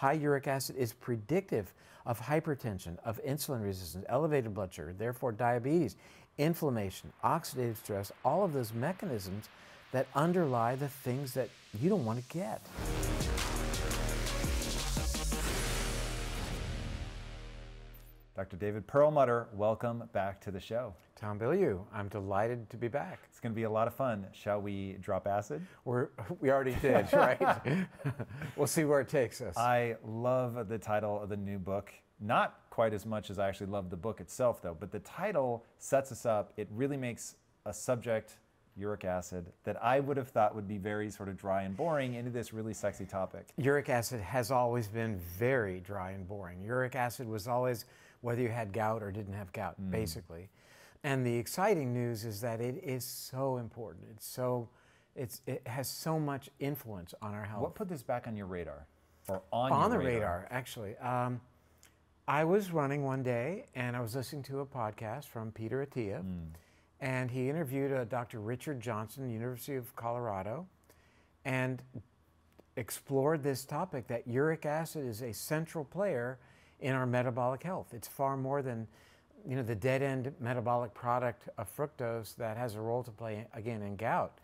High uric acid is predictive of hypertension, of insulin resistance, elevated blood sugar, therefore diabetes, inflammation, oxidative stress, all of those mechanisms that underlie the things that you don't want to get. Dr. David Perlmutter, welcome back to the show. Tom Bilyeu, I'm delighted to be back. It's going to be a lot of fun. Shall we drop acid? We already did, right? We'll see where it takes us. I love the title of the new book. Not quite as much as I actually love the book itself, though, but the title sets us up. It really makes a subject, uric acid, that I would have thought would be very sort of dry and boring into this really sexy topic. Uric acid has always been very dry and boring. Uric acid was always whether you had gout or didn't have gout, basically. And the exciting news is that it is so important. It has so much influence on our health. What put this back on your radar? Or on the radar, actually. I was running one day and I was listening to a podcast from Peter Attia, and he interviewed Dr. Richard Johnson, University of Colorado, and explored this topic that uric acid is a central player in our metabolic health. It's far more than, the dead-end metabolic product of fructose that has a role to play, again, in gout.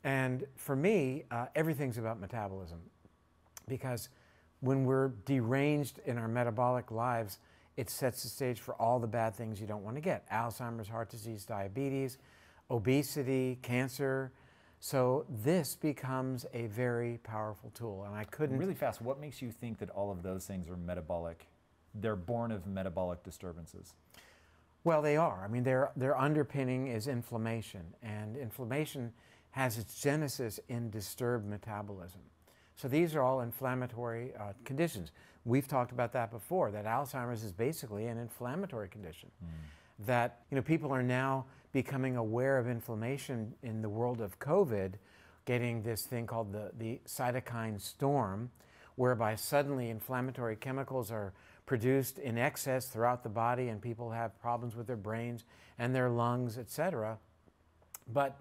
And for me, everything's about metabolism, because when we're deranged in our metabolic lives, it sets the stage for all the bad things you don't want to get. Alzheimer's, heart disease, diabetes, obesity, cancer. So this becomes a very powerful tool, and I couldn't... Really fast, what makes you think that all of those things are metabolic? They're born of metabolic disturbances. Well, they are. I mean, their underpinning is inflammation, and inflammation has its genesis in disturbed metabolism. So these are all inflammatory conditions. We've talked about that before, that Alzheimer's is basically an inflammatory condition. That people are now becoming aware of inflammation in the world of COVID, getting this thing called the cytokine storm, whereby suddenly inflammatory chemicals are produced in excess throughout the body and people have problems with their brains and their lungs, etc. But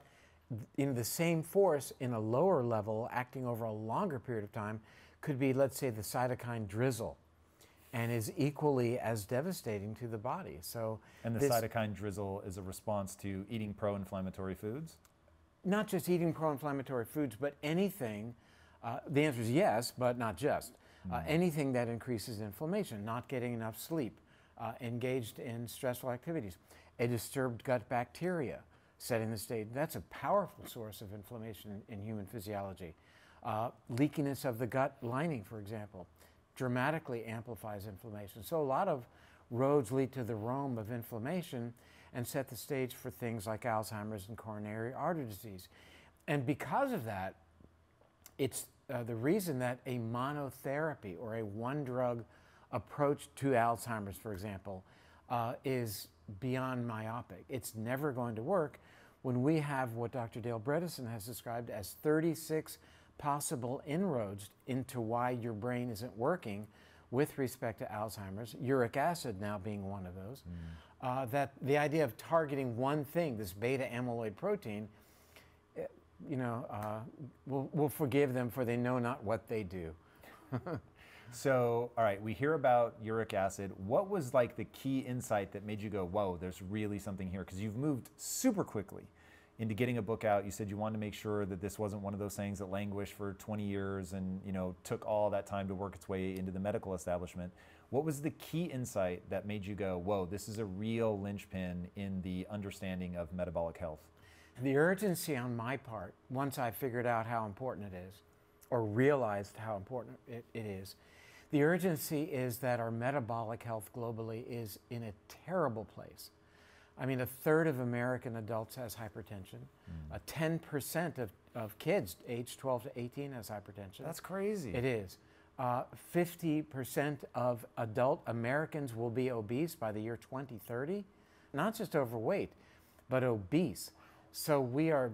the same force in a lower level acting over a longer period of time could be, let's say, the cytokine drizzle, and is equally as devastating to the body. And the cytokine drizzle is a response to eating pro-inflammatory foods? Not just eating pro-inflammatory foods, but anything. The answer is yes, but not just. Anything that increases inflammation, not getting enough sleep, engaged in stressful activities, a disturbed gut bacteria setting the stage. That's a powerful source of inflammation in human physiology. Leakiness of the gut lining, for example, dramatically amplifies inflammation. So a lot of roads lead to the Rome of inflammation and set the stage for things like Alzheimer's and coronary artery disease. And because of that, it's the reason that a monotherapy or a one-drug approach to Alzheimer's, for example, is beyond myopic. It's never going to work when we have what Dr. Dale Bredesen has described as 36 possible inroads into why your brain isn't working with respect to Alzheimer's, uric acid now being one of those. That the idea of targeting one thing, this beta amyloid protein, we'll forgive them, for they know not what they do. So, all right, we hear about uric acid. What was like the key insight that made you go, whoa, there's really something here? Because you've moved super quickly into getting a book out. You said you wanted to make sure that this wasn't one of those things that languished for 20 years and took all that time to work its way into the medical establishment. What was the key insight that made you go, whoa, this is a real linchpin in the understanding of metabolic health? The urgency on my part, once I figured out how important it is, or realized how important it is, the urgency is that our metabolic health globally is in a terrible place. I mean, 1/3 of American adults has hypertension. 10% of kids aged 12 to 18 has hypertension. That's crazy. It is. 50% of adult Americans will be obese by the year 2030. Not just overweight, but obese. So we are,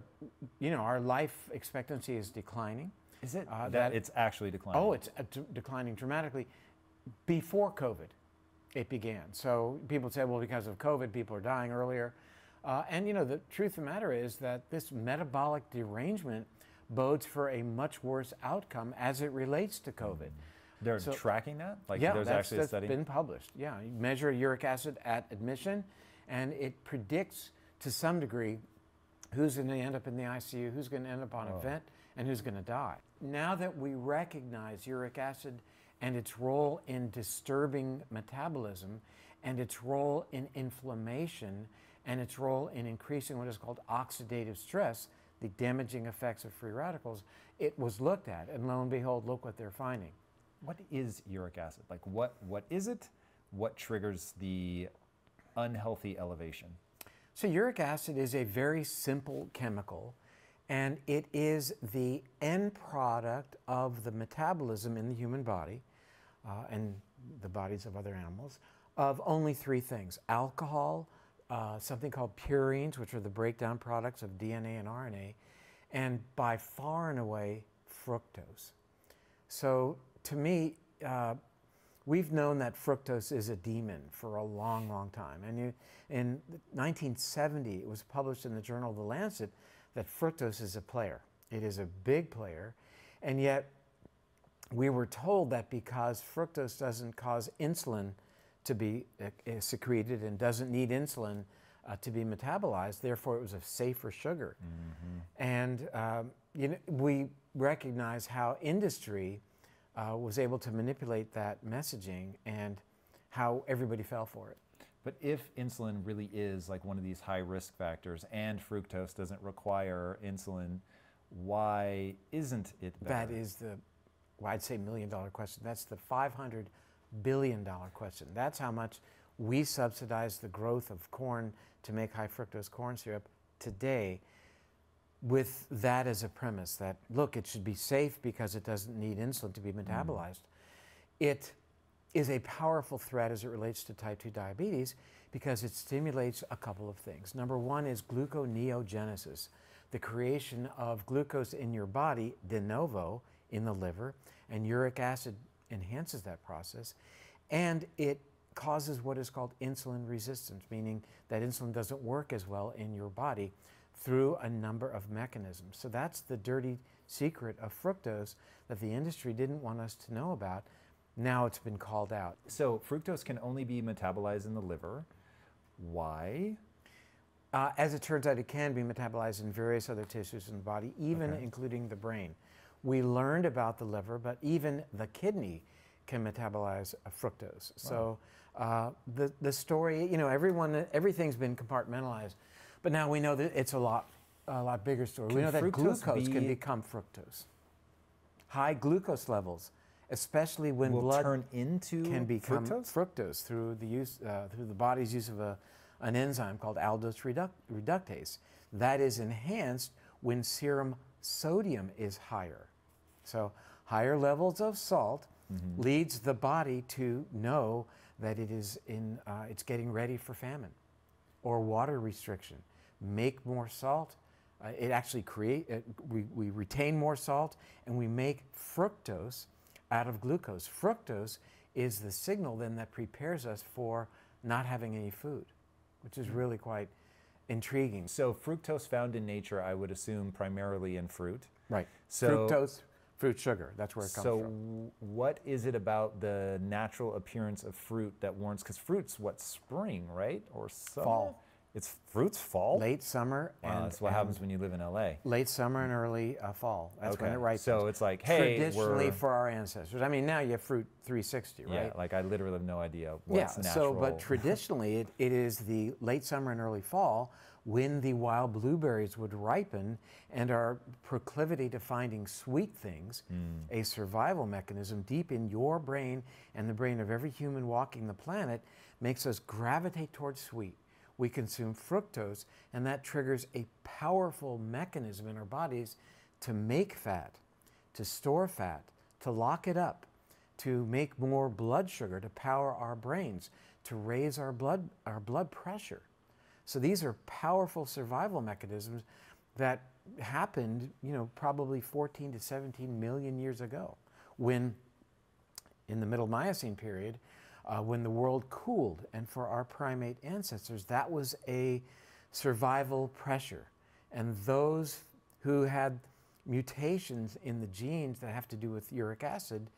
our life expectancy is declining. Is it? That it's actually declining? Oh, it's declining dramatically. Before COVID, it began. So people say, well, because of COVID, people are dying earlier. And the truth of the matter is that this metabolic derangement bodes for a much worse outcome as it relates to COVID. They're tracking that? Like Yeah, there's actually a study? that's been published. Yeah, you measure uric acid at admission, and it predicts to some degree who's going to end up in the ICU, who's going to end up on a vent, and who's going to die. Now that we recognize uric acid and its role in disturbing metabolism, and its role in inflammation, and its role in increasing what is called oxidative stress, the damaging effects of free radicals, it was looked at, and lo and behold, look what they're finding. What is uric acid? Like what is it? What triggers the unhealthy elevation? So uric acid is a very simple chemical, and it is the end product of the metabolism in the human body and the bodies of other animals of only three things: alcohol, something called purines, which are the breakdown products of DNA and RNA, and by far and away fructose. So to me, we've known that fructose is a demon for a long, long time. And in 1970, it was published in the journal The Lancet that fructose is a player. It is a big player. And yet, we were told that because fructose doesn't cause insulin to be secreted and doesn't need insulin to be metabolized, therefore it was a safer sugar. Mm-hmm. And we recognize how industry was able to manipulate that messaging and how everybody fell for it. But if insulin really is like one of these high risk factors and fructose doesn't require insulin, why isn't it better? That is I'd say $1 million question. That's the $500 billion question. That's how much we subsidize the growth of corn to make high fructose corn syrup today, with that as a premise that, look, it should be safe because it doesn't need insulin to be metabolized. It is a powerful threat as it relates to type 2 diabetes because it stimulates a couple of things. Number one is gluconeogenesis, the creation of glucose in your body de novo in the liver, and uric acid enhances that process, and it causes what is called insulin resistance, meaning that insulin doesn't work as well in your body through a number of mechanisms. So that's the dirty secret of fructose that the industry didn't want us to know about. Now it's been called out. So fructose can only be metabolized in the liver. Why? As it turns out, it can be metabolized in various other tissues in the body, even including the brain. We learned about the liver, but even the kidney can metabolize fructose. Wow. So the story, everything's been compartmentalized, but now we know that it's a lot bigger story. We know that glucose can become fructose. High glucose levels, especially when blood turn into can become fructose through the body's use of an enzyme called aldose reductase. That is enhanced when serum sodium is higher. So higher levels of salt leads the body to know that it's getting ready for famine or water restriction. Make more salt. It actually we retain more salt, and we make fructose out of glucose. Fructose is the signal then that prepares us for not having any food, which is really quite intriguing. So fructose found in nature, I would assume primarily in fruit. Right. So fructose, fruit sugar, that's where it comes from. So what is it about the natural appearance of fruit that warrants, because fruit's what, spring, right? Or summer? Fall. Fruit's fall? Late summer. And that's what happens when you live in LA. Late summer and early fall. That's when it ripens. So it's like, hey, traditionally for our ancestors. I mean, now you have fruit 360, right? Yeah, like I literally have no idea what's natural. But traditionally it is the late summer and early fall when the wild blueberries would ripen, and our proclivity to finding sweet things, a survival mechanism deep in your brain and the brain of every human walking the planet, makes us gravitate towards sweet. We consume fructose, and that triggers a powerful mechanism in our bodies to make fat, to store fat, to lock it up, to make more blood sugar, to power our brains, to raise our blood pressure. So these are powerful survival mechanisms that happened, probably 14 to 17 million years ago, when in the Middle Miocene period, when the world cooled, and for our primate ancestors, that was a survival pressure. And those who had mutations in the genes that have to do with uric acid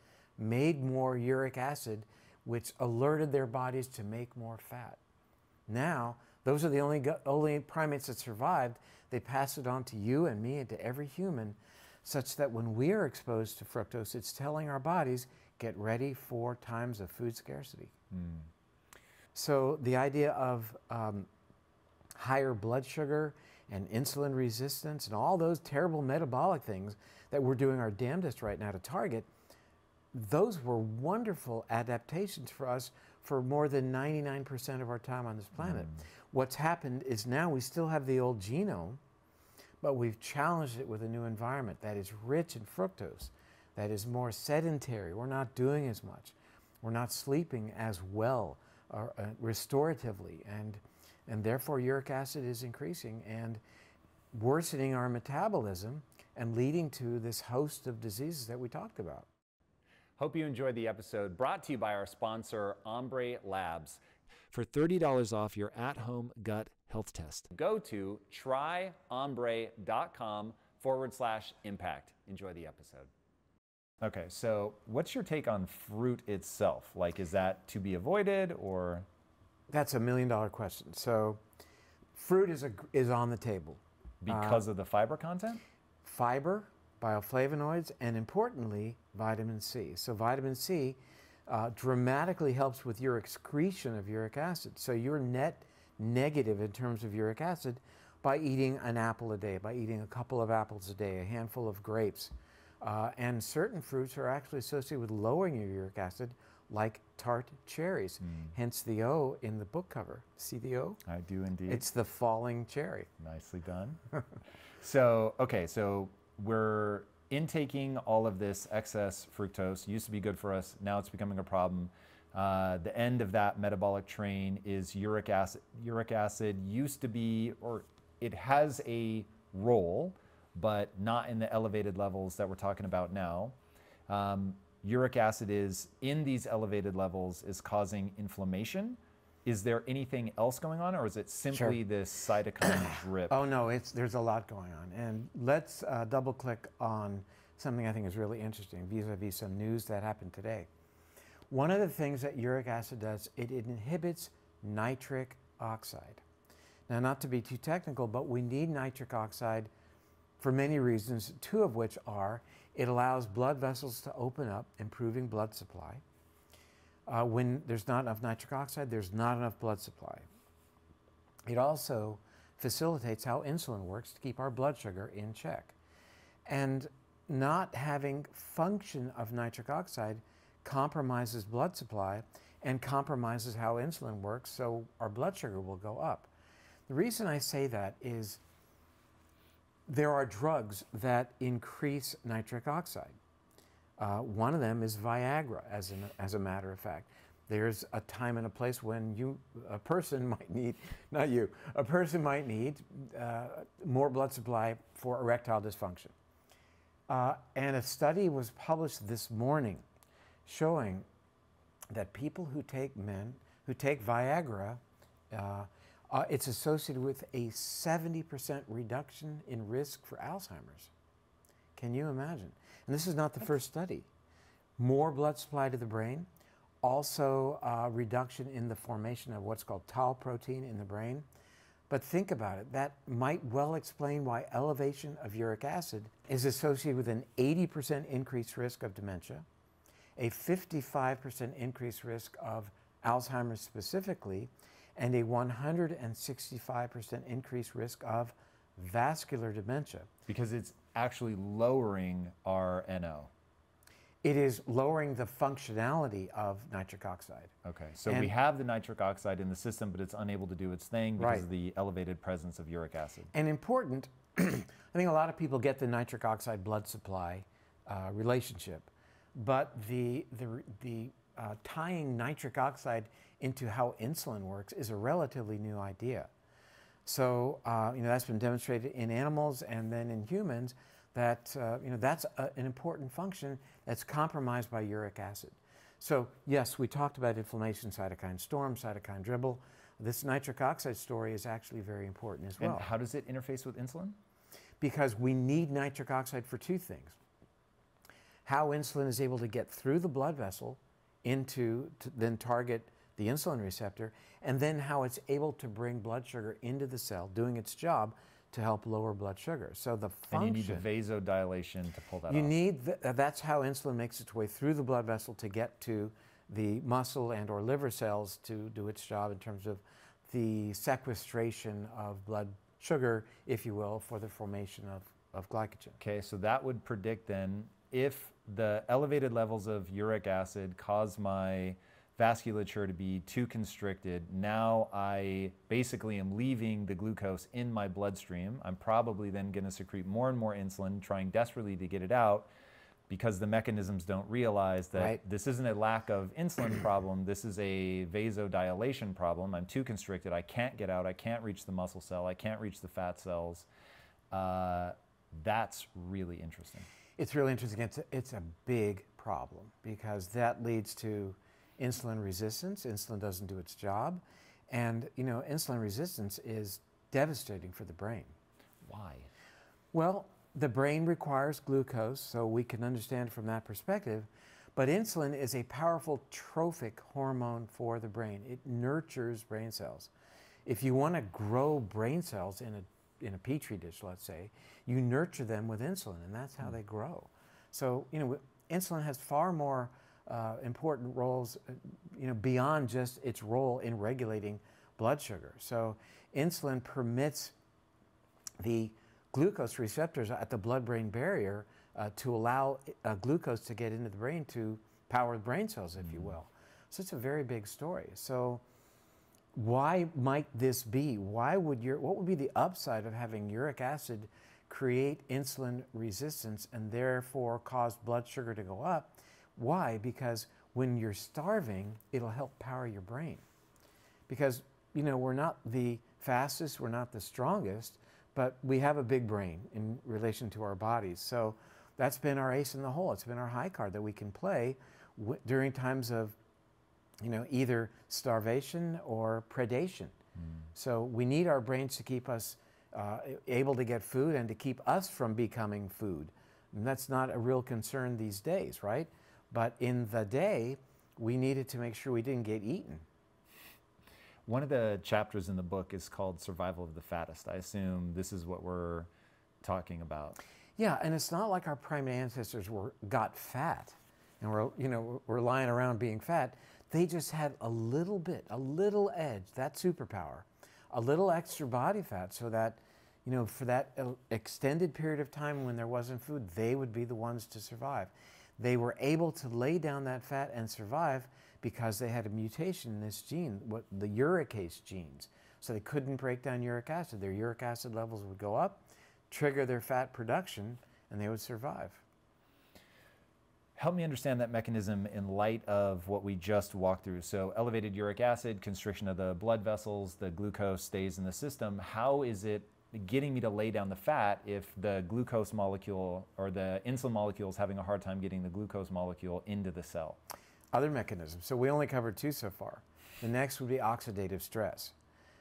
made more uric acid, which alerted their bodies to make more fat. Now, those are the only primates that survived. They pass it on to you and me and to every human, such that when we are exposed to fructose, it's telling our bodies, get ready for times of food scarcity. So the idea of higher blood sugar and insulin resistance and all those terrible metabolic things that we're doing our damnedest right now to target, those were wonderful adaptations for us for more than 99% of our time on this planet. What's happened is now we still have the old genome, but we've challenged it with a new environment that is rich in fructose, that is more sedentary. We're not doing as much. We're not sleeping as well or restoratively, and therefore uric acid is increasing and worsening our metabolism and leading to this host of diseases that we talked about. Hope you enjoyed the episode, brought to you by our sponsor, Ombre Labs. For $30 off your at-home gut health test, go to tryombre.com/impact. Enjoy the episode. Okay, so what's your take on fruit itself? Like, is that to be avoided, or? That's $1 million question. So fruit is on the table. Because of the fiber content? Fiber, bioflavonoids, and importantly, vitamin C. So vitamin C dramatically helps with your excretion of uric acid. So you're net negative in terms of uric acid by eating an apple a day, by eating a couple of apples a day, a handful of grapes. And certain fruits are actually associated with lowering your uric acid, like tart cherries. Hence the O in the book cover. See the O? I do indeed. It's the falling cherry. Nicely done. So, okay, so we're intaking all of this excess fructose. Used to be good for us. Now it's becoming a problem. The end of that metabolic train is uric acid. Uric acid used to be, or it has a role, but not in the elevated levels that we're talking about now. Uric acid is in these elevated levels is causing inflammation. Is there anything else going on, or is it simply this cytokine drip? Oh no, there's a lot going on. And let's double click on something I think is really interesting vis-a-vis some news that happened today. One of the things that uric acid does, it inhibits nitric oxide. Now, not to be too technical, but we need nitric oxide for many reasons, two of which are it allows blood vessels to open up, improving blood supply. When there's not enough nitric oxide, there's not enough blood supply. It also facilitates how insulin works to keep our blood sugar in check. And not having function of nitric oxide compromises blood supply and compromises how insulin works, so our blood sugar will go up. The reason I say that is there are drugs that increase nitric oxide. One of them is Viagra, as a matter of fact. There's a time and a place when a person might need more blood supply for erectile dysfunction. And a study was published this morning showing that people who take Viagra, it's associated with a 70% reduction in risk for Alzheimer's. Can you imagine? And this is not the first study. More blood supply to the brain, also reduction in the formation of what's called tau protein in the brain. But think about it, that might well explain why elevation of uric acid is associated with an 80% increased risk of dementia, a 55% increased risk of Alzheimer's specifically, and a 165% increased risk of vascular dementia. Because it's actually lowering our NO. It is lowering the functionality of nitric oxide. Okay, so we have the nitric oxide in the system, but it's unable to do its thing because of the elevated presence of uric acid. And important, I think a lot of people get the nitric oxide blood supply relationship, but the tying nitric oxide into how insulin works is a relatively new idea. So that's been demonstrated in animals and then in humans that that's an important function that's compromised by uric acid. So yes, we talked about inflammation, cytokine storm, cytokine dribble. This nitric oxide story is actually very important as well. And how does it interface with insulin? Because we need nitric oxide for two things. how insulin is able to get through the blood vessel to then target the insulin receptor, and then how it's able to bring blood sugar into the cell, doing its job to help lower blood sugar. So the function... And you need the vasodilation to pull that off. You need, that's how insulin makes its way through the blood vessel to get to the muscle and or liver cells to do its job in terms of the sequestration of blood sugar, if you will, for the formation of glycogen. Okay, so that would predict then if the elevated levels of uric acid cause my vasculature to be too constricted, now I basically am leaving the glucose in my bloodstream. I'm probably then going to secrete more and more insulin, trying desperately to get it out, because the mechanisms don't realize that this isn't a lack of insulin problem, this is a vasodilation problem. I'm too constricted, I can't get out, I can't reach the muscle cell, I can't reach the fat cells. That's really interesting. It's really interesting. It's a big problem, because that leads to insulin resistance. Insulin doesn't do its job. And, you know, insulin resistance is devastating for the brain. Why? Well, the brain requires glucose, so we can understand from that perspective. But insulin is a powerful trophic hormone for the brain. It nurtures brain cells. If you want to grow brain cells in a petri dish, let's say, you nurture them with insulin, and that's how they grow. So, you know, insulin has far more important roles, you know, beyond just its role in regulating blood sugar. So insulin permits the glucose receptors at the blood-brain barrier to allow glucose to get into the brain to power the brain cells, if you will. So it's a very big story. So why might this be? What would be the upside of having uric acid create insulin resistance and therefore cause blood sugar to go up? Why? Because when you're starving, it'll help power your brain. Because, you know, we're not the fastest, we're not the strongest, but we have a big brain in relation to our bodies. So that's been our ace in the hole. It's been our high card that we can play during times of, you know, either starvation or predation. So we need our brains to keep us able to get food and to keep us from becoming food. And that's not a real concern these days, right? But in the day, we needed to make sure we didn't get eaten. One of the chapters in the book is called Survival of the Fattest. I assume this is what we're talking about. Yeah, and it's not like our primate ancestors got fat and we're lying around being fat. They just had a little bit, a little edge, that superpower, a little extra body fat, so that, you know, for that extended period of time when there wasn't food, they would be the ones to survive. They were able to lay down that fat and survive because they had a mutation in this gene, the uricase genes. So they couldn't break down uric acid. Their uric acid levels would go up, trigger their fat production, and they would survive. Help me understand that mechanism in light of what we just walked through. So elevated uric acid, constriction of the blood vessels, the glucose stays in the system. How is it getting me to lay down the fat if the glucose molecule or the insulin molecule is having a hard time getting the glucose molecule into the cell? Other mechanisms. So we only covered two so far. The next would be oxidative stress.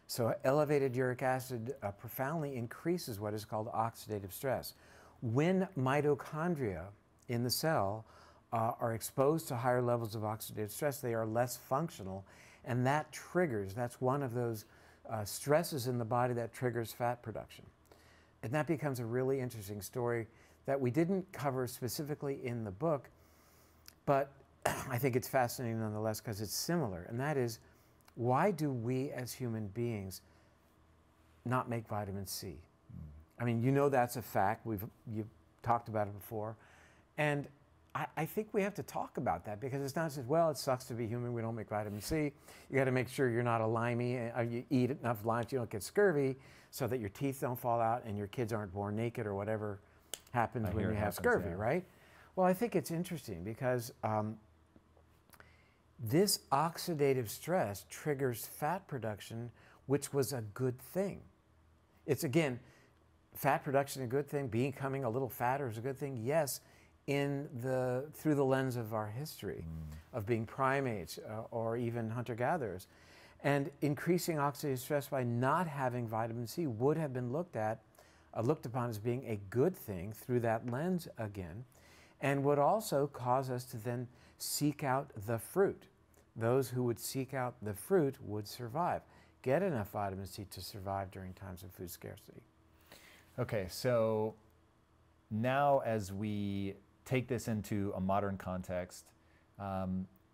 So elevated uric acid profoundly increases what is called oxidative stress. When mitochondria in the cell are exposed to higher levels of oxidative stress, they are less functional, and that triggers, that's one of those stresses in the body that triggers fat production. And that becomes a really interesting story that we didn't cover specifically in the book, but I think it's fascinating nonetheless because it's similar, and that is, why do we as human beings not make vitamin C? I mean, you know that's a fact. You've talked about it before. And I think we have to talk about that, because it's not just, well, it sucks to be human, we don't make vitamin C. You got to make sure you're not a limey, you eat enough limes, you don't get scurvy, so that your teeth don't fall out and your kids aren't born naked or whatever happens when you have scurvy, right? Well, I think it's interesting because this oxidative stress triggers fat production, which was a good thing. It's, again, fat production a good thing, becoming a little fatter is a good thing, yes, through the lens of our history of being primates or even hunter-gatherers. And increasing oxidative stress by not having vitamin C would have been looked upon as being a good thing through that lens again. and would also cause us to then seek out the fruit. Those who would seek out the fruit would survive, get enough vitamin C to survive during times of food scarcity. Okay, so now as we take this into a modern context,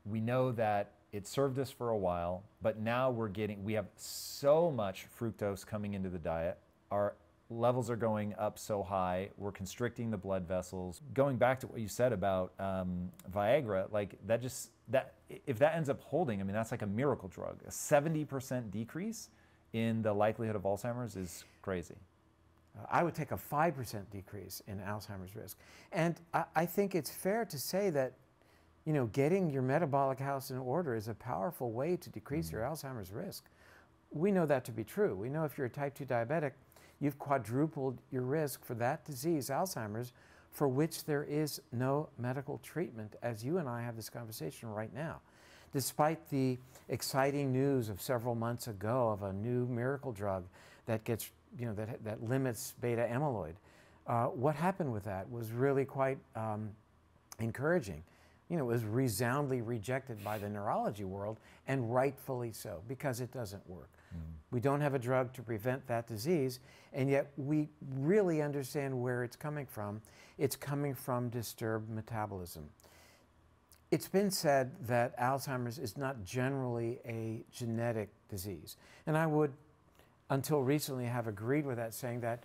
we know that it served us for a while, but now we have so much fructose coming into the diet. Our levels are going up so high, we're constricting the blood vessels. Going back to what you said about Viagra, like if that ends up holding, I mean, that's like a miracle drug. A 70% decrease in the likelihood of Alzheimer's is crazy. I would take a 5% decrease in Alzheimer's risk. And I think it's fair to say that, you know, getting your metabolic house in order is a powerful way to decrease your Alzheimer's risk. We know that to be true. We know if you're a type 2 diabetic, you've quadrupled your risk for that disease, Alzheimer's, for which there is no medical treatment, as you and I have this conversation right now. Despite the exciting news of several months ago of a new miracle drug that gets, you know, that limits beta amyloid, what happened with that was really quite encouraging. You know, it was resoundingly rejected by the neurology world, and rightfully so, because it doesn't work. We don't have a drug to prevent that disease, and yet we really understand where it's coming from. It's coming from disturbed metabolism. It's been said that Alzheimer's is not generally a genetic disease, and I would, until recently, have agreed with that, saying that,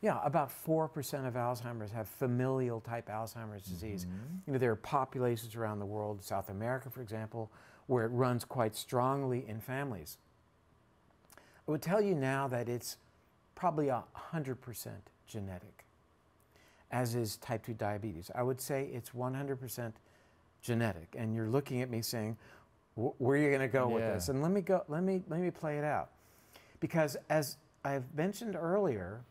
yeah, about 4% of Alzheimer's have familial type Alzheimer's disease. You know, there are populations around the world, South America, for example, where it runs quite strongly in families. I would tell you now that it's probably 100% genetic, as is type 2 diabetes. I would say it's 100% genetic. And you're looking at me saying, where are you going to go with this? And let me play it out. Because as I've mentioned earlier,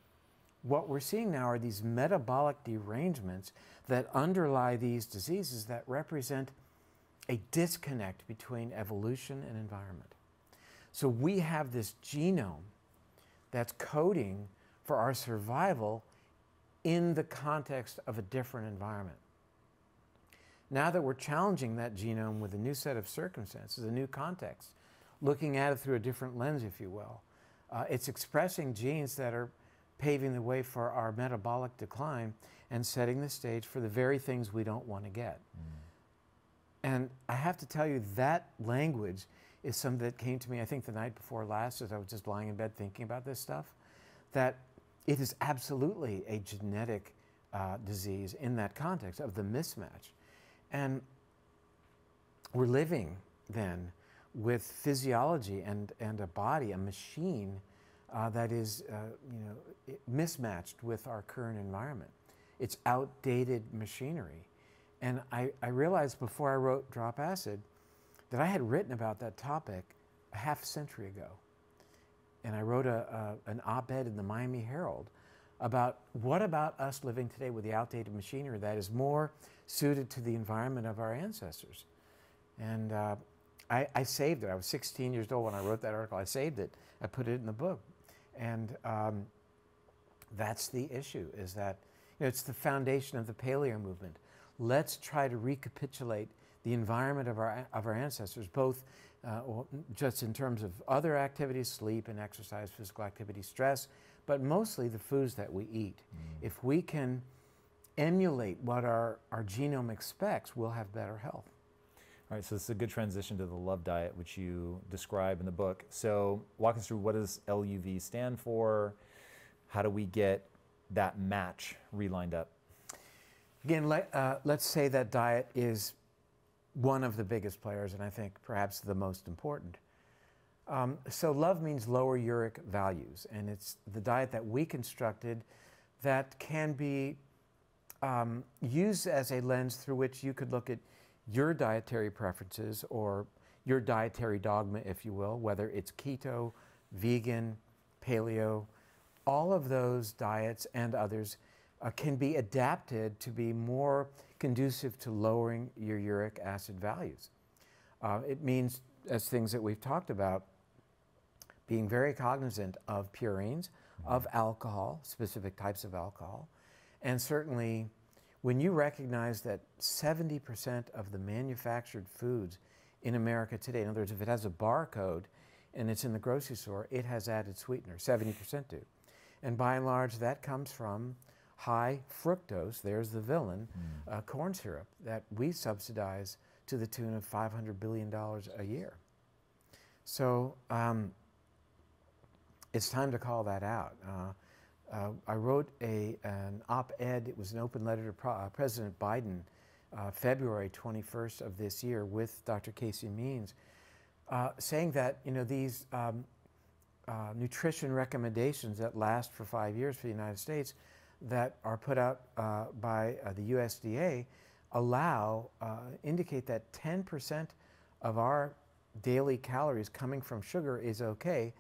what we're seeing now are these metabolic derangements that underlie these diseases that represent a disconnect between evolution and environment. So we have this genome that's coding for our survival in the context of a different environment. Now that we're challenging that genome with a new set of circumstances, a new context, looking at it through a different lens, if you will, it's expressing genes that are paving the way for our metabolic decline and setting the stage for the very things we don't want to get. And I have to tell you, that language is something that came to me, I think, the night before last, as I was just lying in bed thinking about this stuff, that it is absolutely a genetic disease in that context of the mismatch. And we're living then with physiology and a body, a machine that is mismatched with our current environment. It's outdated machinery. And I realized before I wrote Drop Acid that I had written about that topic a half century ago. And I wrote an op-ed in the Miami Herald about what about us living today with the outdated machinery that is more suited to the environment of our ancestors. And I saved it. I was 16 years old when I wrote that article. I saved it. I put it in the book. And that's the issue, is that it's the foundation of the paleo movement. Let's try to recapitulate the environment of our ancestors, both just in terms of other activities, sleep and exercise, physical activity, stress, but mostly the foods that we eat. If we can emulate what our genome expects, we'll have better health. All right, so this is a good transition to the love diet, which you describe in the book. So walk us through, what does LUV stand for? How do we get that match relined up? Again, let's say that diet is one of the biggest players, and I think perhaps the most important. So love means lower uric values, and it's the diet that we constructed that can be used as a lens through which you could look at your dietary preferences or your dietary dogma, if you will, whether it's keto, vegan, paleo. All of those diets and others can be adapted to be more conducive to lowering your uric acid values. It means, as things that we've talked about, being very cognizant of purines, of alcohol, specific types of alcohol, and certainly when you recognize that 70% of the manufactured foods in America today, in other words, if it has a barcode and it's in the grocery store, it has added sweetener, 70% do. And by and large, that comes from high fructose, there's the villain, corn syrup that we subsidize to the tune of $500 billion a year. So it's time to call that out. I wrote an op-ed, it was an open letter to President Biden, February 21st of this year with Dr. Casey Means, saying that, you know, these nutrition recommendations that last for 5 years for the United States that are put out by the USDA indicate that 10% of our daily calories coming from sugar is okay.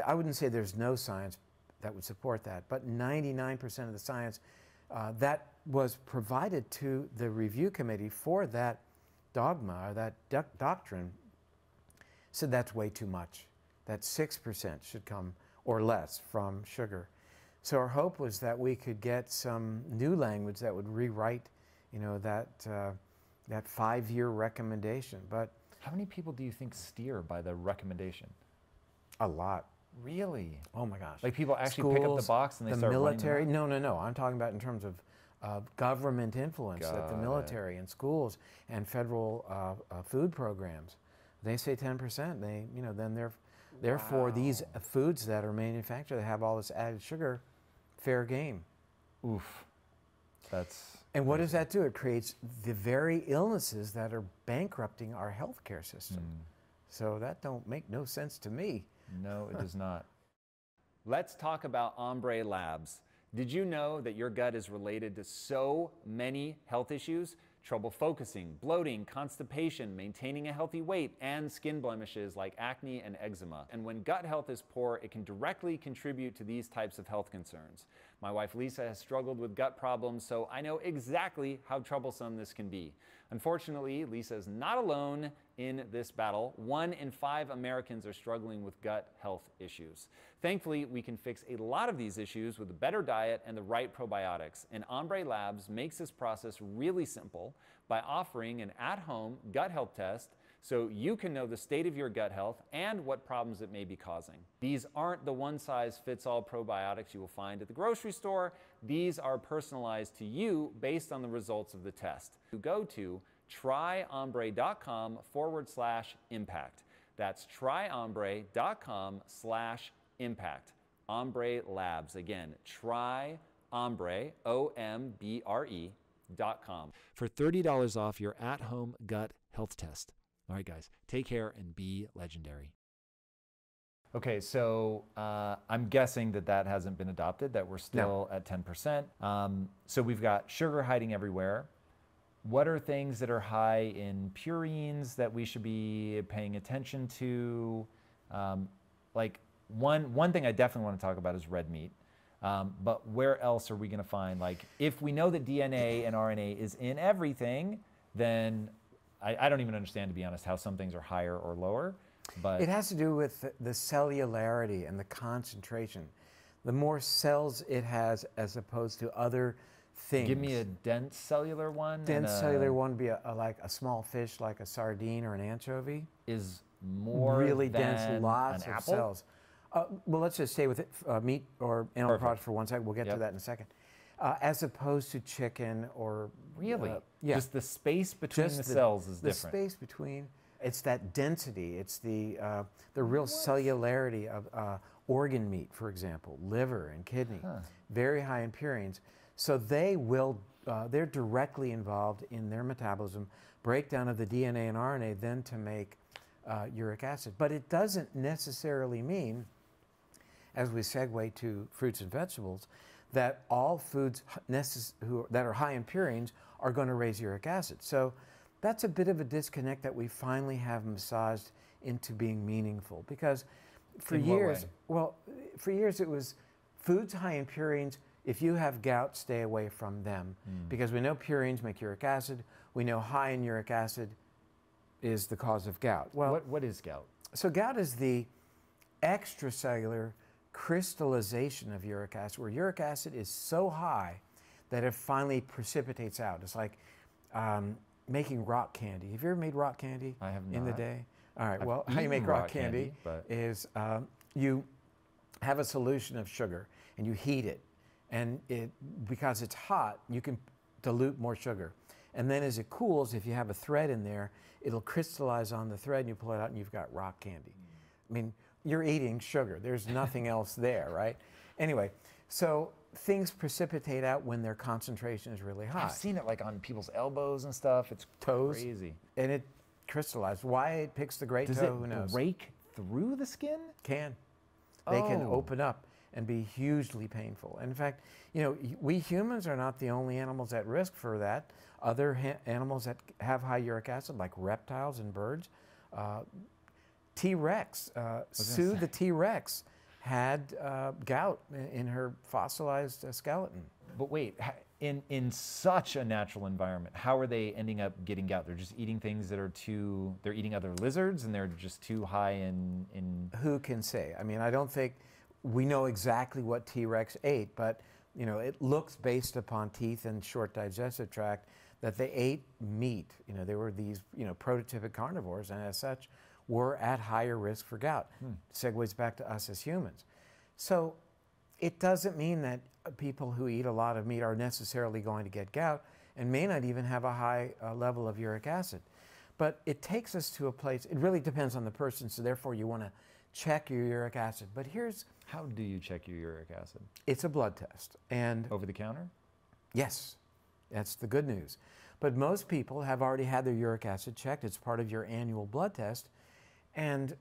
I wouldn't say there's no science that would support that, but 99% of the science that was provided to the review committee for that dogma, or that doctrine, said that's way too much, that 6% should come or less from sugar. So our hope was that we could get some new language that would rewrite, you know, that 5-year recommendation. But how many people do you think steer by the recommendation? A lot. Really? Oh my gosh. Like people actually pick up the box and they start running the military? No. I'm talking about in terms of government influence, that the military and schools and federal food programs, they say 10%. They, you know, then therefore these foods that are manufactured that have all this added sugar, fair game. Oof. That's And what does that do? It creates the very illnesses that are bankrupting our healthcare system. So that don't make no sense to me. No, it does not. Let's talk about Ombre Labs. Did you know that your gut is related to so many health issues? Trouble focusing, bloating, constipation, maintaining a healthy weight, and skin blemishes like acne and eczema. And when gut health is poor, it can directly contribute to these types of health concerns. My wife Lisa has struggled with gut problems, so I know exactly how troublesome this can be. Unfortunately, Lisa is not alone in this battle. 1 in 5 Americans are struggling with gut health issues. Thankfully, we can fix a lot of these issues with a better diet and the right probiotics. And Ombre Labs makes this process really simple by offering an at-home gut health test so you can know the state of your gut health and what problems it may be causing. These aren't the one-size-fits-all probiotics you will find at the grocery store. These are personalized to you based on the results of the test. You go to tryombre.com/impact. That's tryombre.com/impact. Ombre Labs. Again, tryombre, OMBRE.com. For $30 off your at-home gut health test. All right, guys, take care and be legendary. Okay, so I'm guessing that hasn't been adopted, that we're still at 10%. So we've got sugar hiding everywhere. What are things that are high in purines that we should be paying attention to? Like one thing I definitely want to talk about is red meat. But where else are we going to find, like, if we know that DNA and RNA is in everything, then I don't even understand, to be honest, how some things are higher or lower. But it has to do with the cellularity and the concentration. The more cells it has as opposed to other things. Give me a dense cellular one. Dense cellular one would be like a small fish, like a sardine or an anchovy. Is more really than dense, lots an of apple? cells. Well, let's just stay with it, meat or animal products for 1 second. We'll get to that in a second. As opposed to chicken or... Really? Yeah. Just the space between the cells is different. The space between, it's that density. It's the real cellularity of organ meat, for example, liver and kidney. Very high in purines. So they're directly involved in their metabolism, breakdown of the DNA and RNA, then to make uric acid. But it doesn't necessarily mean, as we segue to fruits and vegetables, that all foods that are high in purines are going to raise uric acid. So that's a bit of a disconnect that we finally have massaged into being meaningful. Because for years, it was foods high in purines. If you have gout, stay away from them. Because we know purines make uric acid. We know high in uric acid is the cause of gout. Well, what is gout? So gout is the extracellular crystallization of uric acid, where uric acid is so high that it finally precipitates out. It's like making rock candy. Have you ever made rock candy? I have not. In the day? All right, I've well, how you make eaten rock candy is you have a solution of sugar and you heat it. And because it's hot, you can dilute more sugar. And then as it cools, if you have a thread in there, it'll crystallize on the thread and you pull it out and you've got rock candy. I mean, you're eating sugar. There's nothing else there, right? Anyway, so things precipitate out when their concentration is really high. I've seen it like on people's elbows and stuff. It's toes, crazy. And it crystallizes. Why it picks the great toe, who knows? Does it break through the skin? Can. They can open up and be hugely painful. And in fact, you know, we humans are not the only animals at risk for that. Other animals that have high uric acid, like reptiles and birds, T-Rex, Sue the T-Rex had gout in her fossilized skeleton. But wait, in such a natural environment, how are they ending up getting gout? They're just eating things that are they're eating other lizards and they're just too high in... Who can say? I mean, I don't think we know exactly what T-Rex ate, but you know, it looks based upon teeth and short digestive tract that they ate meat. You know, they were these, you know, prototypic carnivores, and as such, were at higher risk for gout. Segues back to us as humans. So it doesn't mean that people who eat a lot of meat are necessarily going to get gout and may not even have a high level of uric acid. But it takes us to a place, it really depends on the person, so therefore you want to check your uric acid. But here's... How do you check your uric acid? It's a blood test. And over the counter? Yes, that's the good news. But most people have already had their uric acid checked. It's part of your annual blood test. And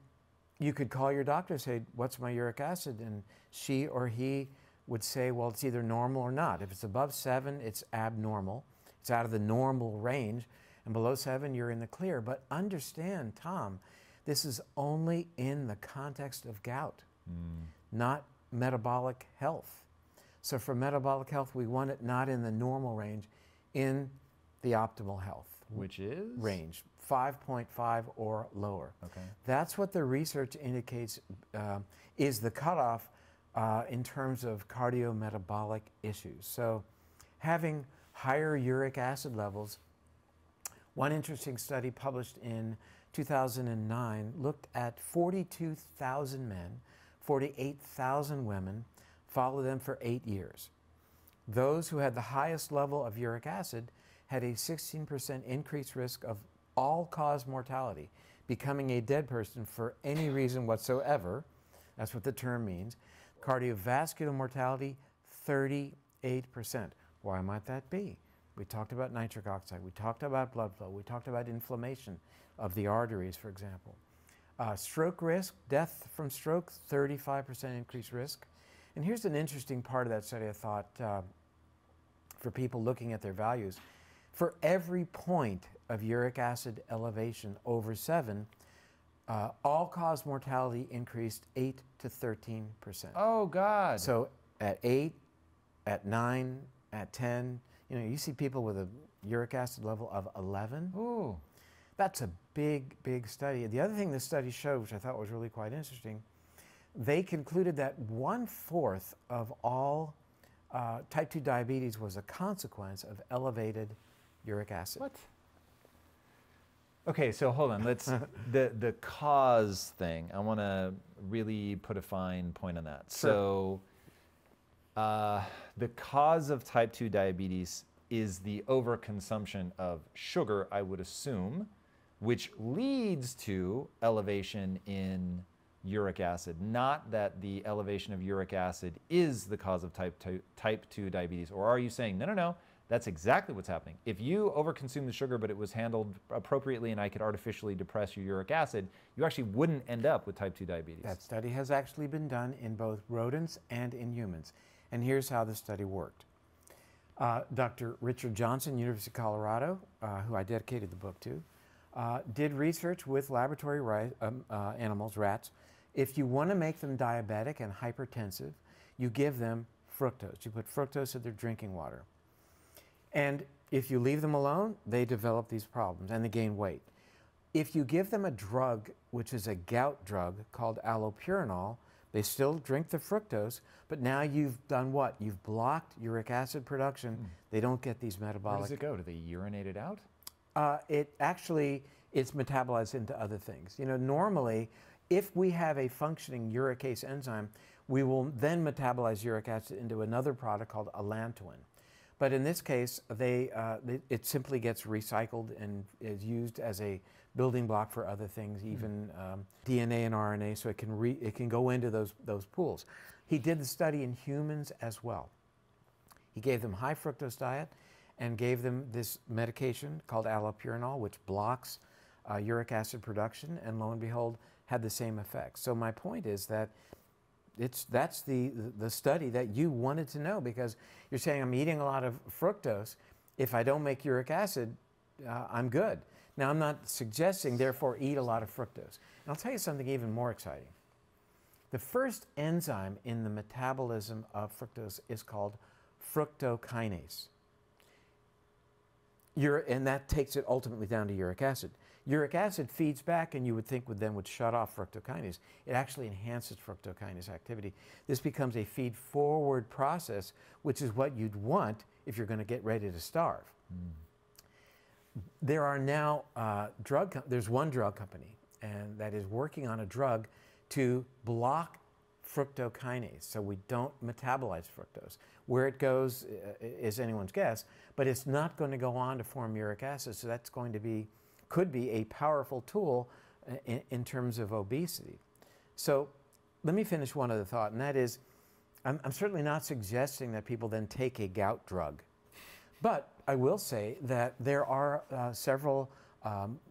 you could call your doctor and say, what's my uric acid? And she or he would say, well, it's either normal or not. If it's above 7, it's abnormal. It's out of the normal range. And below 7, you're in the clear. But understand, Tom, this is only in the context of gout, not metabolic health. So for metabolic health, we want it not in the normal range, in the optimal health. Which is? Range, 5.5 or lower. Okay. That's what the research indicates is the cutoff in terms of cardiometabolic issues. So having higher uric acid levels, one interesting study published in 2009 looked at 42,000 men, 48,000 women, followed them for 8 years. Those who had the highest level of uric acid had a 16% increased risk of all-cause mortality, becoming a dead person for any reason whatsoever. That's what the term means. Cardiovascular mortality, 38%. Why might that be? We talked about nitric oxide. We talked about blood flow. We talked about inflammation of the arteries, for example. Stroke risk, death from stroke, 35% increased risk. And here's an interesting part of that study, I thought, for people looking at their values. For every point of uric acid elevation over 7, all-cause mortality increased 8 to 13%. Oh, God. So at 8, at 9, at 10, you know, you see people with a uric acid level of 11. Ooh. That's a big, big study. The other thing this study showed, which I thought was really quite interesting, they concluded that 1/4 of all type 2 diabetes was a consequence of elevated uric acid. What? Okay, so hold on. Let's the cause thing. I want to really put a fine point on that. Sure. So, the cause of type 2 diabetes is the overconsumption of sugar, I would assume, which leads to elevation in uric acid. Not that the elevation of uric acid is the cause of type 2 diabetes. Or are you saying, no, no, no, that's exactly what's happening. If you overconsume the sugar, but it was handled appropriately and I could artificially depress your uric acid, you actually wouldn't end up with type 2 diabetes. That study has actually been done in both rodents and in humans. And here's how the study worked. Dr. Richard Johnson, University of Colorado, who I dedicated the book to, did research with laboratory animals, rats. If you want to make them diabetic and hypertensive, you give them fructose. You put fructose in their drinking water. And if you leave them alone, they develop these problems and they gain weight. If you give them a drug, which is a gout drug called allopurinol, They still drink the fructose, but now you've done what? You've blocked uric acid production. They don't get these metabolic. Where does it go? Do they urinate it out? It's metabolized into other things. You know, normally, if we have a functioning uricase enzyme, we will then metabolize uric acid into another product called allantoin. But in this case, it simply gets recycled and is used as a building block for other things, even DNA and RNA, so it can go into those pools. He did the study in humans as well. He gave them high fructose diet and gave them this medication called allopurinol, which blocks uric acid production, and lo and behold, had the same effect. So my point is that that's the study that you wanted to know, because you're saying I'm eating a lot of fructose. If I don't make uric acid, I'm good. Now, I'm not suggesting, therefore, eat a lot of fructose. And I'll tell you something even more exciting. The first enzyme in the metabolism of fructose is called fructokinase. And that takes it ultimately down to uric acid. Uric acid feeds back, and you would think would shut off fructokinase. It actually enhances fructokinase activity. This becomes a feed-forward process, which is what you'd want if you're going to get ready to starve. There are now there's one drug company, and that is working on a drug to block fructokinase, so we don't metabolize fructose. Where it goes is anyone's guess, but it's not going to go on to form uric acid, so that's going to could be a powerful tool in terms of obesity. So let me finish one other thought, and that is, I'm certainly not suggesting that people then take a gout drug. But I will say that there are several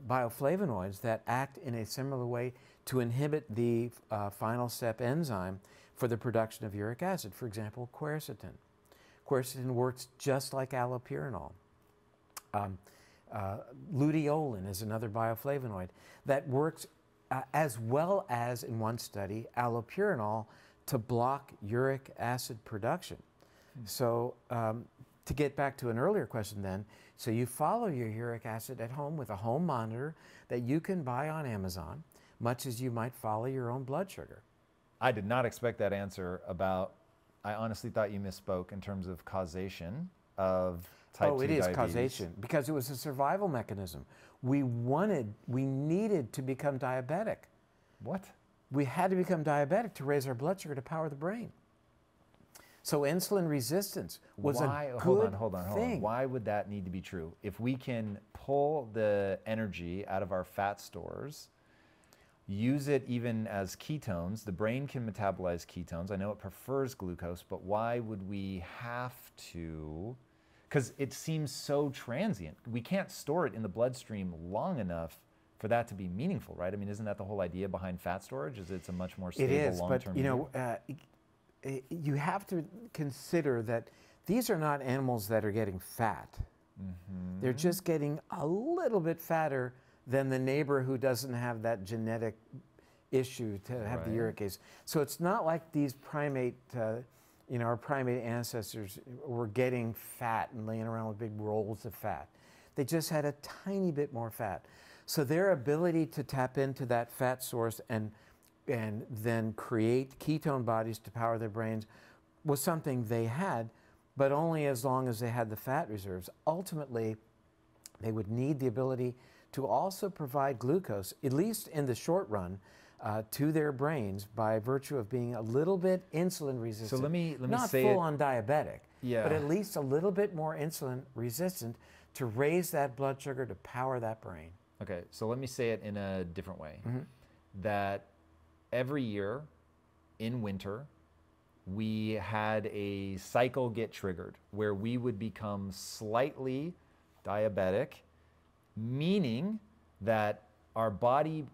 bioflavonoids that act in a similar way to inhibit the final step enzyme for the production of uric acid. For example, quercetin. Quercetin works just like allopurinol. Luteolin is another bioflavonoid that works as well as, in one study, allopurinol to block uric acid production. So to get back to an earlier question then, so you follow your uric acid at home with a home monitor that you can buy on Amazon, much as you might follow your own blood sugar. I did not expect that answer about, I honestly thought you misspoke in terms of causation of type 2 diabetes. Oh, it is causation, because it was a survival mechanism. We needed to become diabetic. What? We had to become diabetic to raise our blood sugar to power the brain. So insulin resistance was a good thing. Why would that need to be true? If we can pull the energy out of our fat stores, use it even as ketones, the brain can metabolize ketones. I know it prefers glucose, but why would we have to? Because it seems so transient. We can't store it in the bloodstream long enough for that to be meaningful, right? I mean, isn't that the whole idea behind fat storage? Is it's a much more stable long-term? It is, but you know, you have to consider that these are not animals that are getting fat. Mm-hmm. They're just getting a little bit fatter than the neighbor who doesn't have that genetic issue to have the uricase. So it's not like these primate, our primate ancestors were getting fat and laying around with big rolls of fat. They just had a tiny bit more fat. So their ability to tap into that fat source and then create ketone bodies to power their brains was something they had, but only as long as they had the fat reserves. Ultimately, they would need the ability to also provide glucose, at least in the short run, to their brains by virtue of being a little bit insulin resistant. So let me not say full-on diabetic, yeah, but at least a little bit more insulin resistant to raise that blood sugar to power that brain. Okay, so let me say it in a different way. Mm-hmm. That every year in winter, we had a cycle get triggered where we would become slightly diabetic, meaning that our body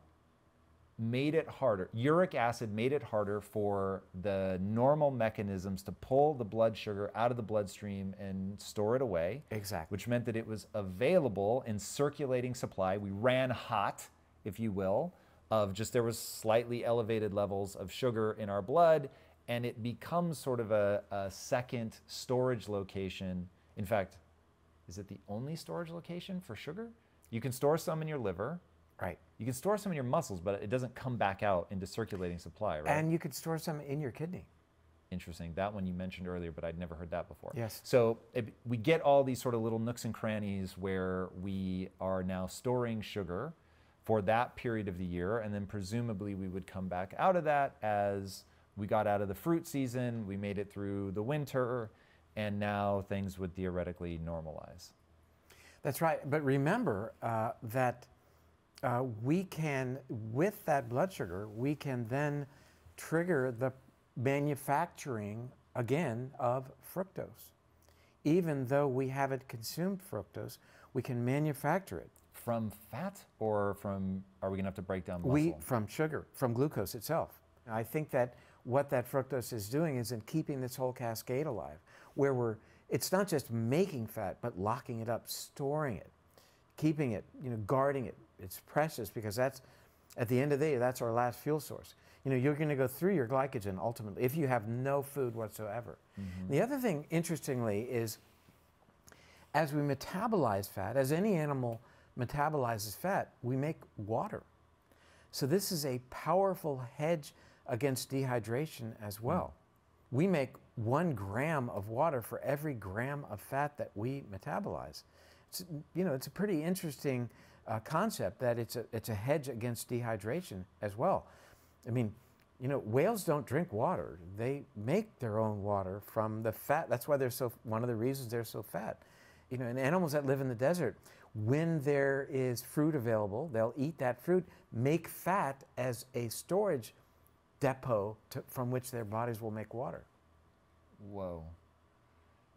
made it harder. Uric acid made it harder for the normal mechanisms to pull the blood sugar out of the bloodstream and store it away. Exactly. Which meant that it was available in circulating supply. We ran hot, if you will, of just there was slightly elevated levels of sugar in our blood, and it becomes sort of a second storage location. In fact, is it the only storage location for sugar? You can store some in your liver, Right. You can store some in your muscles, but it doesn't come back out into circulating supply, right? And you could store some in your kidney. Interesting. That one you mentioned earlier, but I'd never heard that before. Yes. So we get all these sort of little nooks and crannies where we are now storing sugar for that period of the year, and then presumably we would come back out of that as we got out of the fruit season, we made it through the winter, and now things would theoretically normalize. That's right. But remember that we can, with that blood sugar, we can then trigger the manufacturing again of fructose. Even though we haven't consumed fructose, we can manufacture it. From fat, or from, are we going to have to break down muscle? From sugar, from glucose itself. I think that what that fructose is doing is in keeping this whole cascade alive, where it's not just making fat, but locking it up, storing it, keeping it, guarding it. It's precious because that's, at the end of the day, that's our last fuel source. You're going to go through your glycogen ultimately if you have no food whatsoever. Mm-hmm. The other thing, interestingly, is as we metabolize fat, as any animal metabolizes fat, we make water. So this is a powerful hedge against dehydration as well. Mm. We make 1 gram of water for every gram of fat that we metabolize. It's a pretty interesting concept that it's a hedge against dehydration as well. I mean, whales don't drink water. They make their own water from the fat. That's why one of the reasons they're so fat. And animals that live in the desert, when there is fruit available, they'll eat that fruit, make fat as a storage depot from which their bodies will make water. Whoa.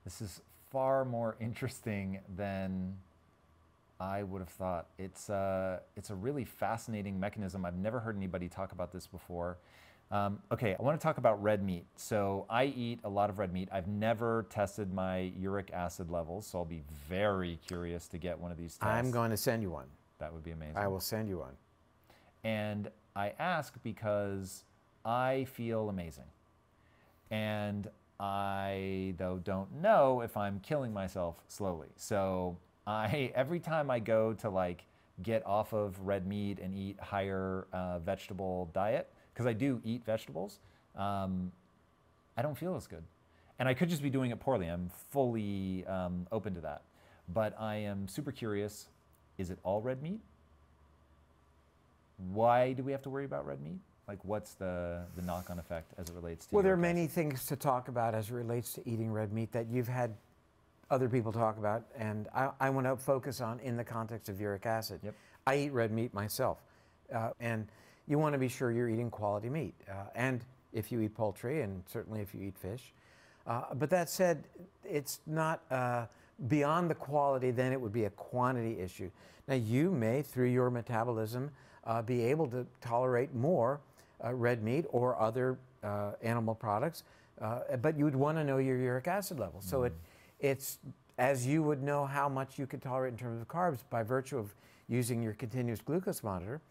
This is far more interesting than I would have thought. It's a really fascinating mechanism. I've never heard anybody talk about this before. Okay, I want to talk about red meat. So I eat a lot of red meat. I've never tested my uric acid levels, so I'll be very curious to get one of these tests. I'm going to send you one. That would be amazing. I will send you one. And I ask because I feel amazing. And I, though, don't know if I'm killing myself slowly. So every time I go to get off of red meat and eat higher vegetable diet, because I do eat vegetables, I don't feel as good. And I could just be doing it poorly. I'm fully open to that. But I am super curious, is it all red meat? Why do we have to worry about red meat? What's the knock-on effect as it relates to? Well, there are many things to talk about as it relates to eating red meat that you've had other people talk about, and I want to focus on in the context of uric acid. Yep. I eat red meat myself, and you want to be sure you're eating quality meat, and if you eat poultry, and certainly if you eat fish. But that said, it's not beyond the quality, then it would be a quantity issue. Now, you may, through your metabolism, be able to tolerate more red meat or other animal products, but you would want to know your uric acid level. So it's as you would know how much you could tolerate in terms of carbs by virtue of using your continuous glucose monitor.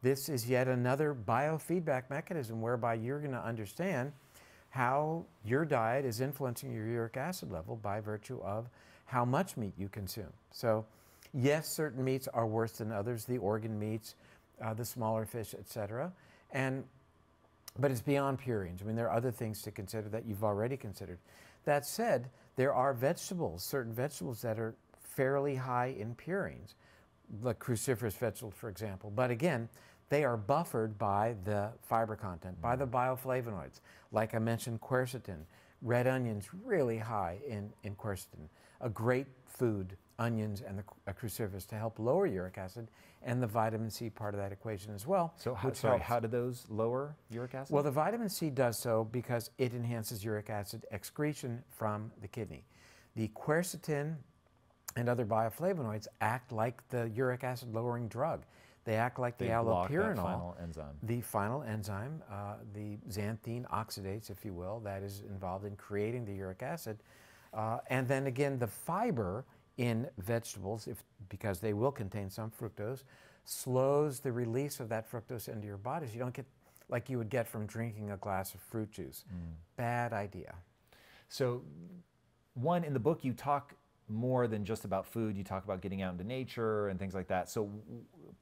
This is yet another biofeedback mechanism whereby you're going to understand how your diet is influencing your uric acid level by virtue of how much meat you consume. So yes, certain meats are worse than others, the organ meats, the smaller fish, etc. But it's beyond purines. I mean, there are other things to consider that you've already considered. That said, there are vegetables, certain vegetables that are fairly high in purines, like cruciferous vegetables, for example. But again, they are buffered by the fiber content, by the bioflavonoids. Like I mentioned, quercetin. Red onions, really high in quercetin. A great food, onions and the cruciferous, to help lower uric acid, and the vitamin C part of that equation as well. So how do those lower uric acid? Well, the vitamin C does so because it enhances uric acid excretion from the kidney. The quercetin and other bioflavonoids act like the uric acid lowering drug. They act like the allopurinol, the final enzyme, the xanthine oxidase, if you will, that is involved in creating the uric acid. And then again, the fiber in vegetables, because they will contain some fructose, slows the release of that fructose into your body. So you don't get like you would get from drinking a glass of fruit juice. Bad idea. So, one, in the book you talk more than just about food. You talk about getting out into nature and things like that. So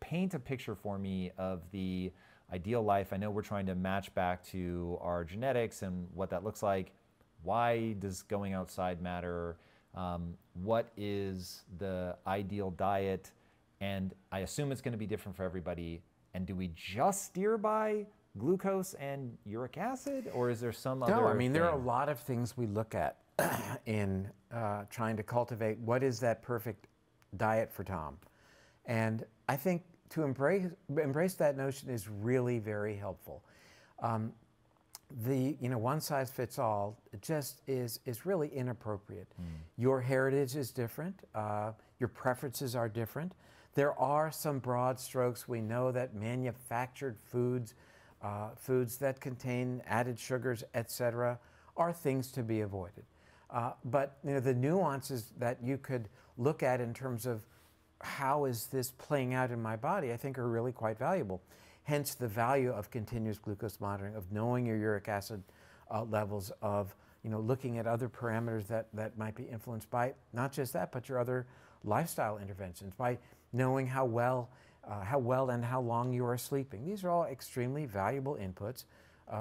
paint a picture for me of the ideal life. I know we're trying to match back to our genetics and what that looks like. Why does going outside matter? What is the ideal diet? And I assume it's going to be different for everybody. And do we just steer by glucose and uric acid, or is there some other No, I mean, thing? there are a lot of things we look at in trying to cultivate what is that perfect diet for Tom. And I think to embrace that notion is really very helpful. The one size fits all just is really inappropriate. Your heritage is different. Your preferences are different. There are some broad strokes. We know that manufactured foods, foods that contain added sugars, etc., are things to be avoided. But the nuances that you could look at in terms of how is this playing out in my body, I think are really quite valuable. Hence the value of continuous glucose monitoring, of knowing your uric acid levels, of looking at other parameters that might be influenced by not just that, but your other lifestyle interventions, by knowing how well and how long you are sleeping. These are all extremely valuable inputs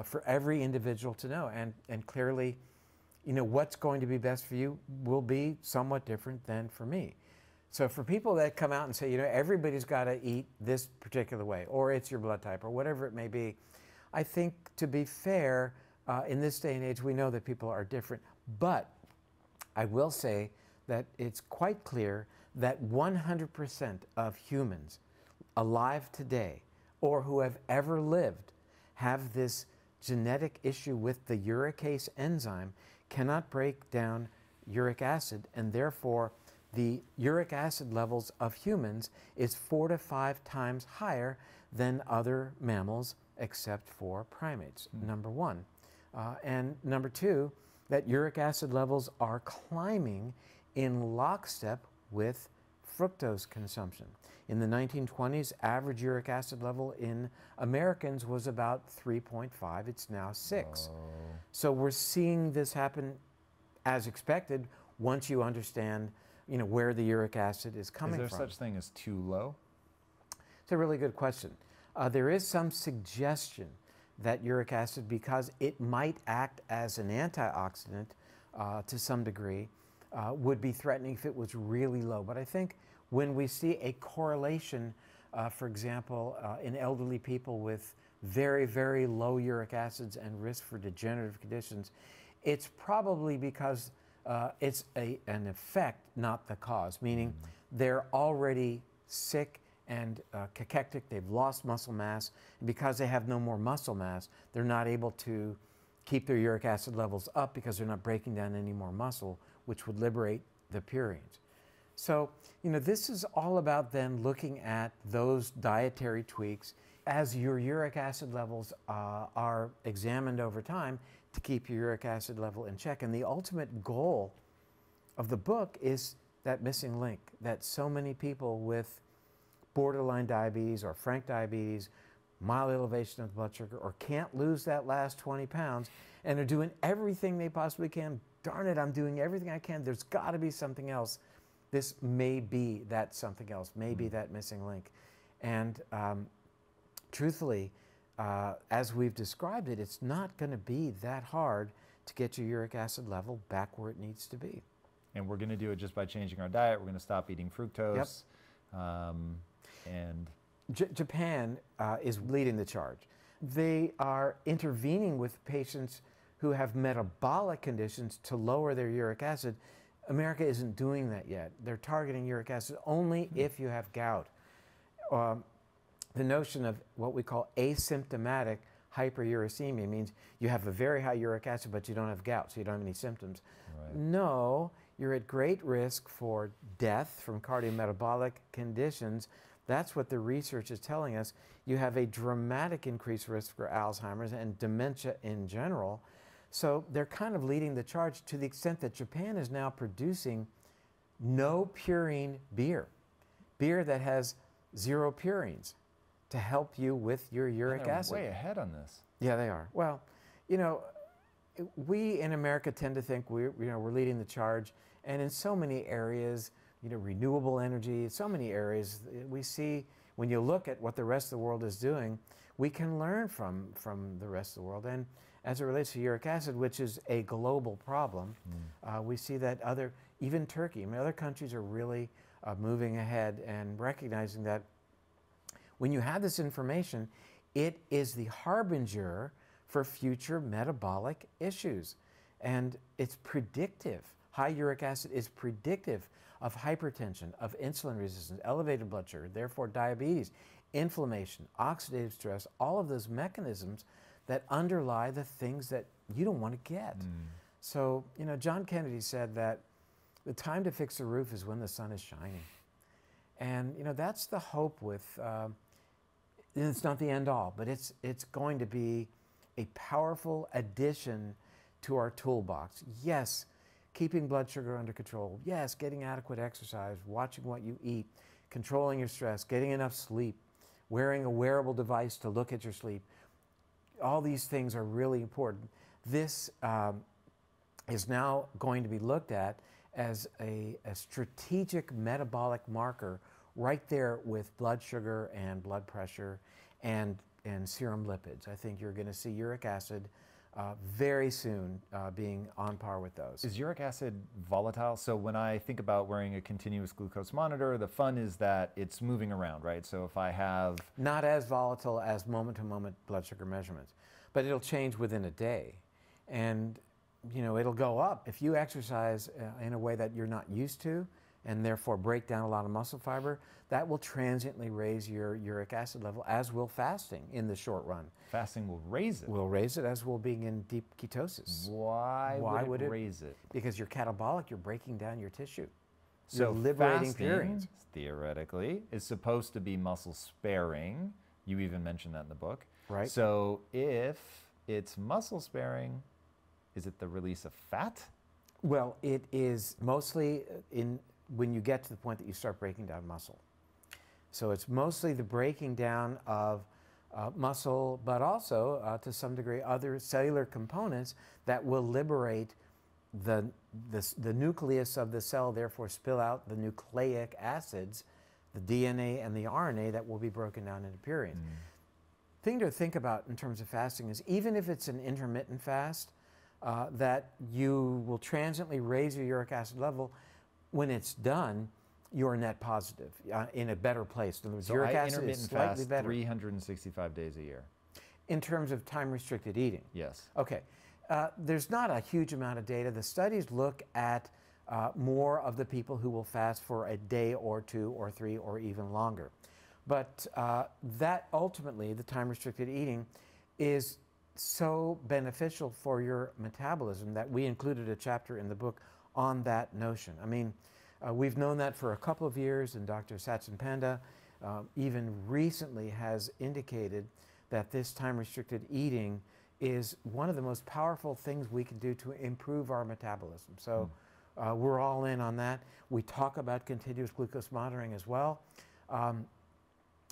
for every individual to know, and clearly, what's going to be best for you will be somewhat different than for me. So for people that come out and say, everybody's got to eat this particular way, or it's your blood type, or whatever it may be, I think, to be fair, in this day and age, we know that people are different. But I will say that it's quite clear that 100% of humans alive today, or who have ever lived, have this genetic issue with the uricase enzyme, cannot break down uric acid, and therefore the uric acid levels of humans is 4 to 5 times higher than other mammals except for primates, number one. And number two, that uric acid levels are climbing in lockstep with fructose consumption. In the 1920s, average uric acid level in Americans was about 3.5. It's now 6. Oh. So we're seeing this happen as expected once you understand where the uric acid is coming from. Is there such thing as too low? It's a really good question. There is some suggestion that uric acid, because it might act as an antioxidant to some degree, would be threatening if it was really low. But I think when we see a correlation, for example, in elderly people with very, very low uric acids and risk for degenerative conditions, it's probably because it's an effect, not the cause, meaning they're already sick and cachectic, they've lost muscle mass, and because they have no more muscle mass, they're not able to keep their uric acid levels up because they're not breaking down any more muscle, which would liberate the purines. So, this is all about then looking at those dietary tweaks as your uric acid levels are examined over time to keep your uric acid level in check. And the ultimate goal of the book is that missing link that so many people with borderline diabetes or frank diabetes, mild elevation of blood sugar, or can't lose that last 20 pounds, and are doing everything they possibly can. Darn it, I'm doing everything I can. There's got to be something else. This may be that something else, may be that missing link. And truthfully, as we've described it, it's not going to be that hard to get your uric acid level back where it needs to be. And we're going to do it just by changing our diet. We're going to stop eating fructose. Yep. And Japan is leading the charge. They are intervening with patients who have metabolic conditions to lower their uric acid. America isn't doing that yet. They're targeting uric acid only if you have gout. The notion of what we call asymptomatic hyperuricemia means you have a very high uric acid, but you don't have gout, so you don't have any symptoms. Right. No, you're at great risk for death from cardiometabolic conditions. That's what the research is telling us. You have a dramatic increased risk for Alzheimer's and dementia in general. So they're kind of leading the charge to the extent that Japan is now producing no purine beer, beer that has 0 purines to help you with your uric acid. Way ahead on this. Yeah, they are. Well, we in America tend to think we're leading the charge, and in so many areas, renewable energy, so many areas, we see when you look at what the rest of the world is doing, we can learn from the rest of the world. And as it relates to uric acid, which is a global problem, we see that even Turkey, other countries are really moving ahead and recognizing that when you have this information, it is the harbinger for future metabolic issues. And it's predictive. High uric acid is predictive of hypertension, of insulin resistance, elevated blood sugar, therefore diabetes, inflammation, oxidative stress, all of those mechanisms that underlie the things that you don't want to get. So, John Kennedy said that the time to fix the roof is when the sun is shining. And, that's the hope with, it's not the end all, but it's going to be a powerful addition to our toolbox. Yes, keeping blood sugar under control. Yes, getting adequate exercise, watching what you eat, controlling your stress, getting enough sleep, wearing a wearable device to look at your sleep. All these things are really important. This is now going to be looked at as a strategic metabolic marker right there with blood sugar and blood pressure and serum lipids. I think you're going to see uric acid very soon being on par with those. Is uric acid volatile? So when I think about wearing a continuous glucose monitor, the fun is that it's moving around, right? So if I have... Not as volatile as moment-to-moment blood sugar measurements, but it'll change within a day. And, it'll go up. If you exercise in a way that you're not used to, and therefore break down a lot of muscle fiber, that will transiently raise your uric acid level, as will fasting in the short run. Fasting will raise it? Will raise it, as will being in deep ketosis. Why would it raise it? Because you're catabolic, you're breaking down your tissue. So you're liberating fasting, purines. Theoretically, is supposed to be muscle sparing. You even mentioned that in the book. Right. So if it's muscle sparing, is it the release of fat? Well, it is mostly when you get to the point that you start breaking down muscle. So it's mostly the breaking down of muscle, but also to some degree other cellular components that will liberate the nucleus of the cell, therefore spill out the nucleic acids, the DNA and the RNA that will be broken down into purines. Thing to think about in terms of fasting is even if it's an intermittent fast, that you will transiently raise your uric acid level. When it's done, you're net positive in a better place. In other words, uric acid is slightly better. 365 days a year. In terms of time-restricted eating? Yes. Okay. There's not a huge amount of data. The studies look at more of the people who will fast for a day or two or three or even longer. But that ultimately, the time-restricted eating, is so beneficial for your metabolism that we included a chapter in the book on that notion. I mean, we've known that for a couple of years, and Dr. Sachin Panda even recently has indicated that this time-restricted eating is one of the most powerful things we can do to improve our metabolism. So we're all in on that. We talk about continuous glucose monitoring as well.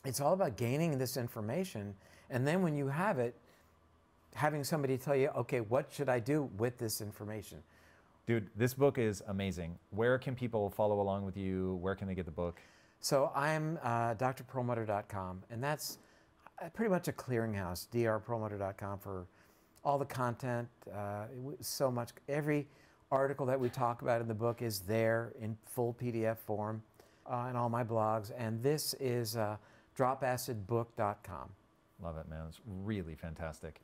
It's all about gaining this information, and then when you have it, having somebody tell you, okay, what should I do with this information? Dude, this book is amazing. Where can people follow along with you? Where can they get the book? So I'm drperlmutter.com, and that's pretty much a clearinghouse, drperlmutter.com, for all the content. So much, every article that we talk about in the book is there in full PDF form in all my blogs, and this is dropacidbook.com. Love it, man. It's really fantastic.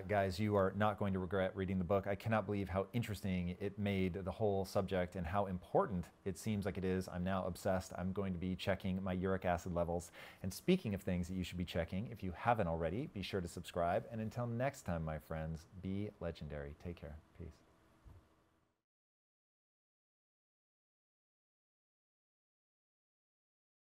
Guys, you are not going to regret reading the book. I cannot believe how interesting it made the whole subject and how important it seems like it is. I'm now obsessed. I'm going to be checking my uric acid levels. And speaking of things that you should be checking, if you haven't already, be sure to subscribe. And until next time, my friends, be legendary. Take care. Peace.